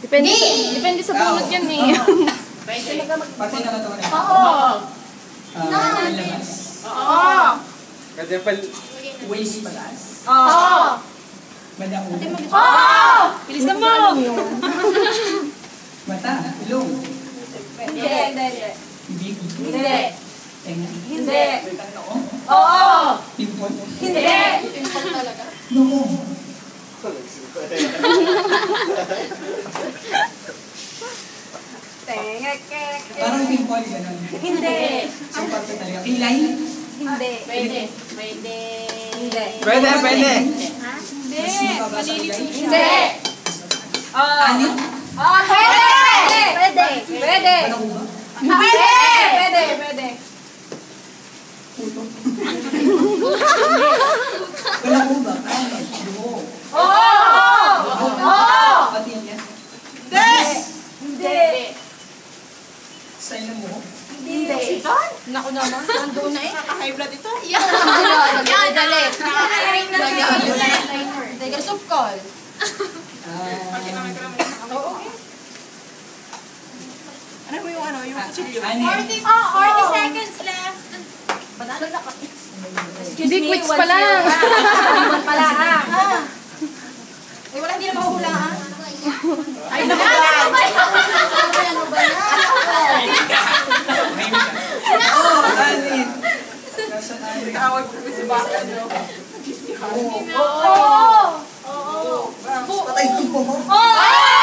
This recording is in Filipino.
Depende sa bunot yan eh. Pati na katawan na. Oo. Labas. Oo. Kasi pal... Waist pataas. Oo. Madaong. Oo. Bilis na mo! Mata. Ilong. Hindi. Bibig. Hindi. Tenga. Hindi. Noo. Oo. Pimpon. Hindi. Noo. Parang pimpon gano'n. Hindi. So, parte talaga. Kilay. Hindi. Pwede. Hindi. Pwede. Mas mababa sa kilay. Hindi. Ano? Pwede. Pwede. Ano ba? Pwede. Puto. Wala ko ba? Ano? Dugo. Oo. Pati niya. Hindi. Style ng buhok. Hindi. Naku naman, nandoon na eh. High blood ito. Yan, dali. Teka, soup call. Ano mo yung ano? Yung kutsilyo? 40 seconds left. Panalo na ka. Hindi, quits pa lang. Pala ha. Eh, wala, hindi na mahuhula ha. Ay, naku ba? Ano ba yan? Oh, Anin. Nasa Anin. Tawag ko si Baka, no? Oo. Oo. Patay ng buhok. Oo.